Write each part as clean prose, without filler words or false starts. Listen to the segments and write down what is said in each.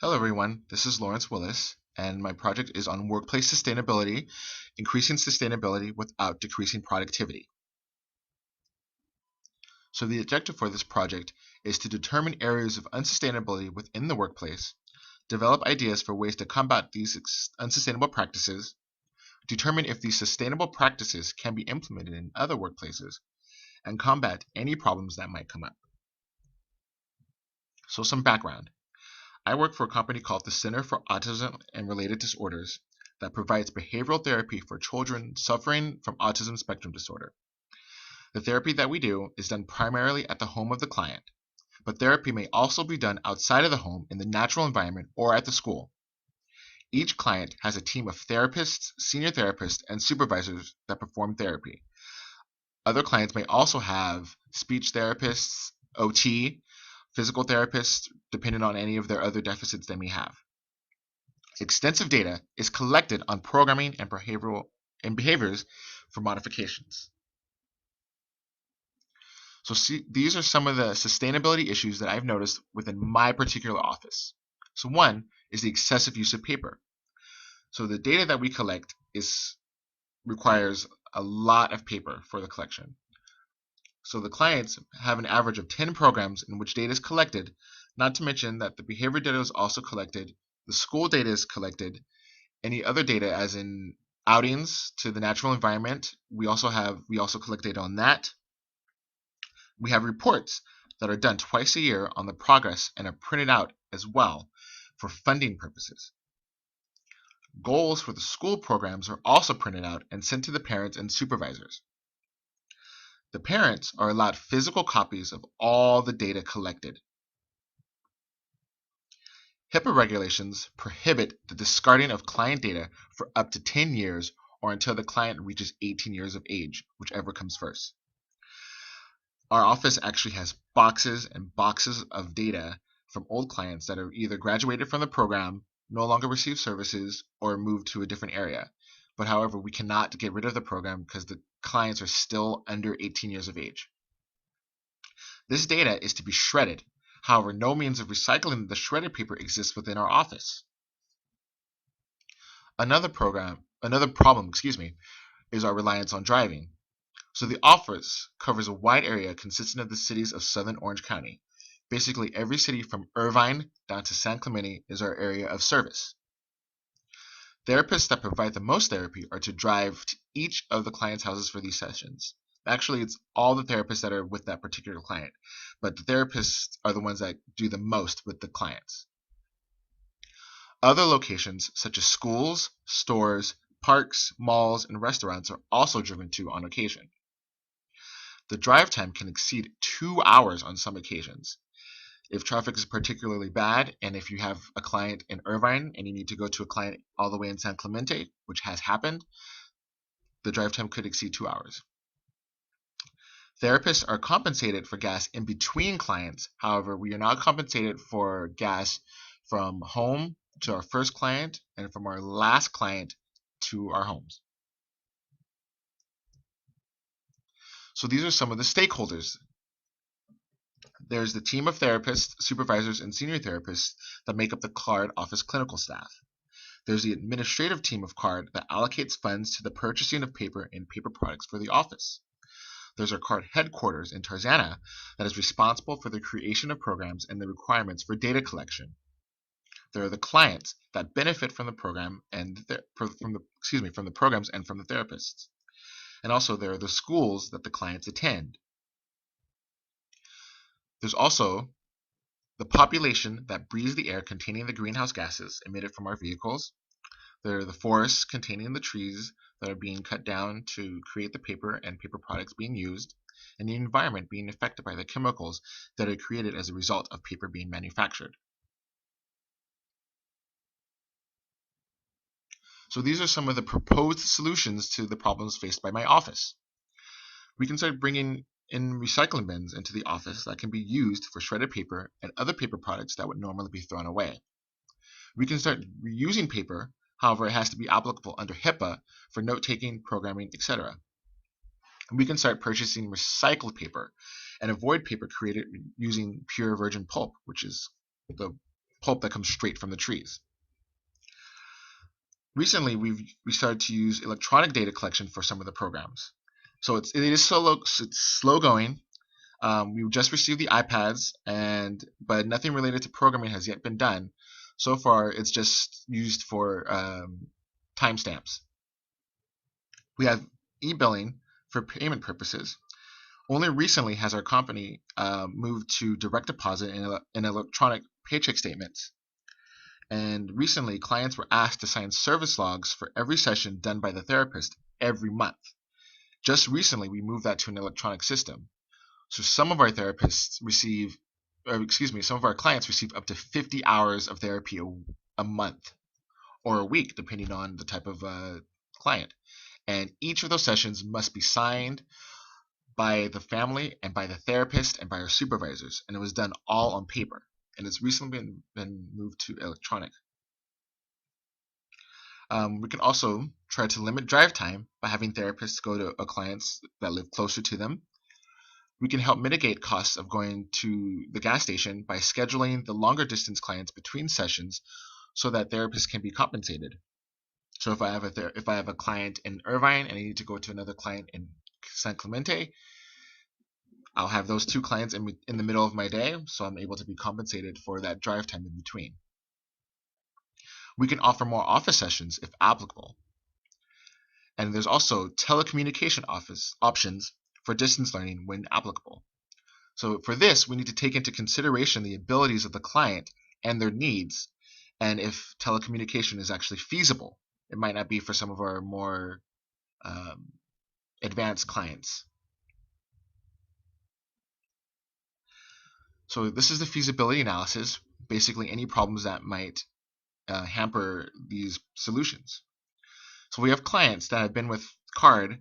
Hello everyone, this is Lawrence Willis, and my project is on workplace sustainability, increasing sustainability without decreasing productivity. So the objective for this project is to determine areas of unsustainability within the workplace, develop ideas for ways to combat these unsustainable practices, determine if these sustainable practices can be implemented in other workplaces, and combat any problems that might come up. So some background. I work for a company called the Center for Autism and Related Disorders that provides behavioral therapy for children suffering from autism spectrum disorder. The therapy that we do is done primarily at the home of the client, but therapy may also be done outside of the home in the natural environment or at the school. Each client has a team of therapists, senior therapists, and supervisors that perform therapy. Other clients may also have speech therapists, OT, physical therapists, depending on any of their other deficits they may have. Extensive data is collected on programming and behaviors for modifications. So these are some of the sustainability issues that I've noticed within my particular office. So one is the excessive use of paper. So the data that we collect requires a lot of paper for the collection. So the clients have an average of 10 programs in which data is collected, not to mention that the behavior data is also collected, the school data is collected, any other data as in outings to the natural environment, we also collect data on that. We have reports that are done twice a year on the progress and are printed out as well for funding purposes. Goals for the school programs are also printed out and sent to the parents and supervisors. The parents are allowed physical copies of all the data collected. HIPAA regulations prohibit the discarding of client data for up to 10 years or until the client reaches 18 years of age, whichever comes first. Our office actually has boxes and boxes of data from old clients that are either graduated from the program, no longer receive services, or moved to a different area. But however, we cannot get rid of the program because the clients are still under 18 years of age. This data is to be shredded. However, no means of recycling the shredded paper exists within our office. Another problem, is our reliance on driving. So the office covers a wide area consisting of the cities of Southern Orange County. Basically, every city from Irvine down to San Clemente is our area of service. Therapists that provide the most therapy are to drive to each of the client's houses for these sessions. Actually, it's all the therapists that are with that particular client, but the therapists are the ones that do the most with the clients. Other locations, such as schools, stores, parks, malls, and restaurants, are also driven to on occasion. The drive time can exceed 2 hours on some occasions. If traffic is particularly bad, and if you have a client in Irvine and you need to go to a client all the way in San Clemente, which has happened, the drive time could exceed 2 hours. Therapists are compensated for gas in between clients. However, we are not compensated for gas from home to our first client and from our last client to our homes. So these are some of the stakeholders. There's the team of therapists, supervisors, and senior therapists that make up the CARD office clinical staff. There's the administrative team of CARD that allocates funds to the purchasing of paper and paper products for the office. There's our CARD headquarters in Tarzana that is responsible for the creation of programs and the requirements for data collection. There are the clients that benefit from the program and from the programs and from the therapists. And also there are the schools that the clients attend. There's also the population that breathes the air containing the greenhouse gases emitted from our vehicles. There are the forests containing the trees that are being cut down to create the paper and paper products being used, and the environment being affected by the chemicals that are created as a result of paper being manufactured. So these are some of the proposed solutions to the problems faced by my office. We can start bringing in recycling bins into the office that can be used for shredded paper and other paper products that would normally be thrown away. We can start reusing paper, however, it has to be applicable under HIPAA for note-taking, programming, etc. We can start purchasing recycled paper and avoid paper created using pure virgin pulp, which is the pulp that comes straight from the trees. Recently, we started to use electronic data collection for some of the programs. So it is slow going. We just received the iPads, but nothing related to programming has yet been done. So far, it's just used for timestamps. We have e-billing for payment purposes. Only recently has our company moved to direct deposit in electronic paycheck statements. And recently, clients were asked to sign service logs for every session done by the therapist every month. Just recently, we moved that to an electronic system. So some of our clients receive up to 50 hours of therapy a month or a week, depending on the type of client. And each of those sessions must be signed by the family and by the therapist and by our supervisors. And it was done all on paper. And it's recently been moved to electronic. We can also try to limit drive time by having therapists go to clients that live closer to them. We can help mitigate costs of going to the gas station by scheduling the longer distance clients between sessions so that therapists can be compensated. So if I have a client in Irvine and I need to go to another client in San Clemente, I'll have those two clients in the middle of my day, so I'm able to be compensated for that drive time in between. We can offer more office sessions if applicable. And there's also telecommunication office options for distance learning when applicable. So for this, we need to take into consideration the abilities of the client and their needs, and if telecommunication is actually feasible. It might not be for some of our more advanced clients. So this is the feasibility analysis, basically any problems that might hamper these solutions. So we have clients that have been with CARD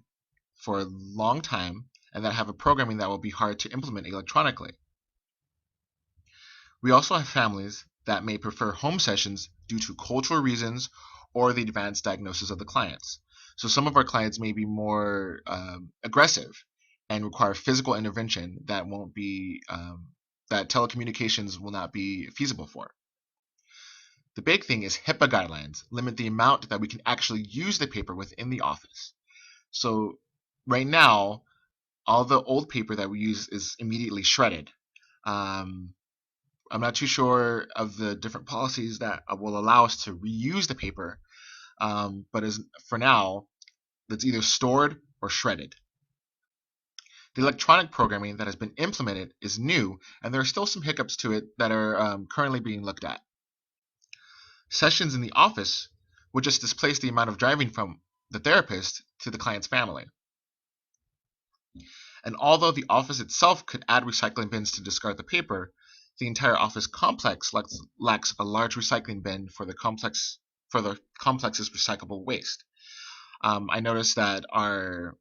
for a long time and that have a programming that will be hard to implement electronically. We also have families that may prefer home sessions due to cultural reasons or the advanced diagnosis of the clients. So some of our clients may be more aggressive and require physical intervention that won't be that telecommunications will not be feasible for. The big thing is HIPAA guidelines limit the amount that we can actually use the paper within the office. So right now, all the old paper that we use is immediately shredded. I'm not too sure of the different policies that will allow us to reuse the paper, but for now, it's either stored or shredded. The electronic programming that has been implemented is new, and there are still some hiccups to it that are currently being looked at. Sessions in the office would just displace the amount of driving from the therapist to the client's family. And although the office itself could add recycling bins to discard the paper, the entire office complex lacks a large recycling bin for the complex's recyclable waste. I noticed that our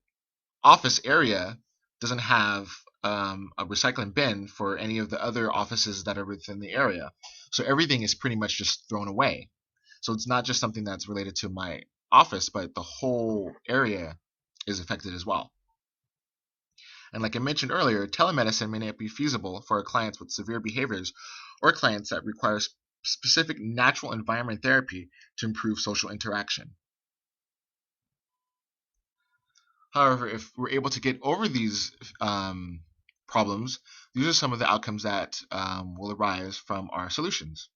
office area doesn't have a recycling bin for any of the other offices that are within the area. So everything is pretty much just thrown away. So it's not just something that's related to my office, but the whole area is affected as well. And like I mentioned earlier, telemedicine may not be feasible for our clients with severe behaviors or clients that require specific natural environment therapy to improve social interaction. However, if we're able to get over these problems, these are some of the outcomes that will arise from our solutions.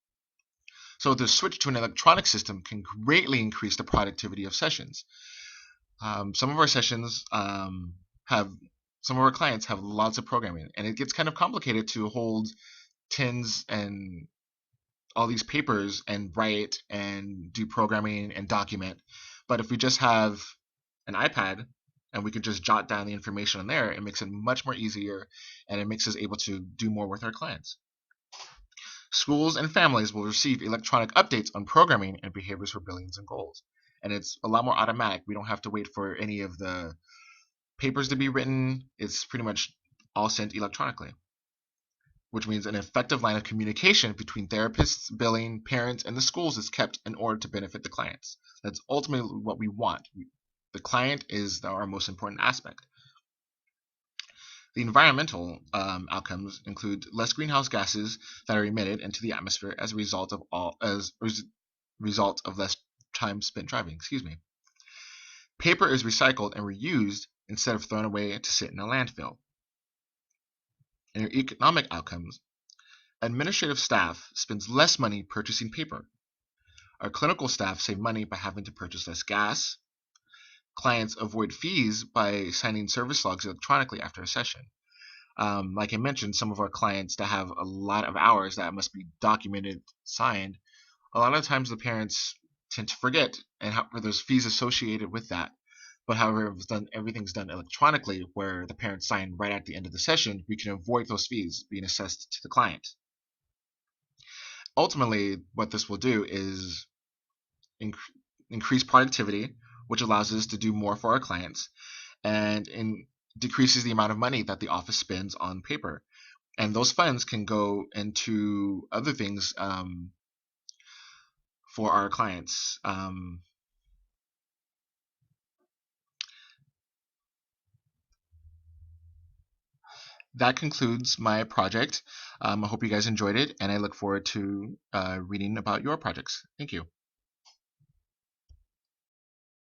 So the switch to an electronic system can greatly increase the productivity of sessions. Some of our clients have lots of programming, and it gets kind of complicated to hold tins and all these papers and write and do programming and document. But if we just have an iPad and we can just jot down the information on there, it makes it much more easier, and it makes us able to do more with our clients. Schools and families will receive electronic updates on programming and behaviors for billings and goals. And it's a lot more automatic. We don't have to wait for any of the papers to be written. It's pretty much all sent electronically, which means an effective line of communication between therapists, billing, parents, and the schools is kept in order to benefit the clients. That's ultimately what we want. The client is our most important aspect. The environmental outcomes include less greenhouse gases that are emitted into the atmosphere as a result of less time spent driving. Paper is recycled and reused instead of thrown away to sit in a landfill. In your economic outcomes, administrative staff spends less money purchasing paper. Our clinical staff save money by having to purchase less gas. Clients avoid fees by signing service logs electronically after a session. Like I mentioned, some of our clients that have a lot of hours that must be documented, signed, a lot of times the parents tend to forget, and there's fees associated with that. But however, if everything's done electronically, where the parents sign right at the end of the session, we can avoid those fees being assessed to the client. Ultimately, what this will do is increase productivity, which allows us to do more for our clients, and decreases the amount of money that the office spends on paper. And those funds can go into other things for our clients. That concludes my project. I hope you guys enjoyed it, and I look forward to reading about your projects. Thank you.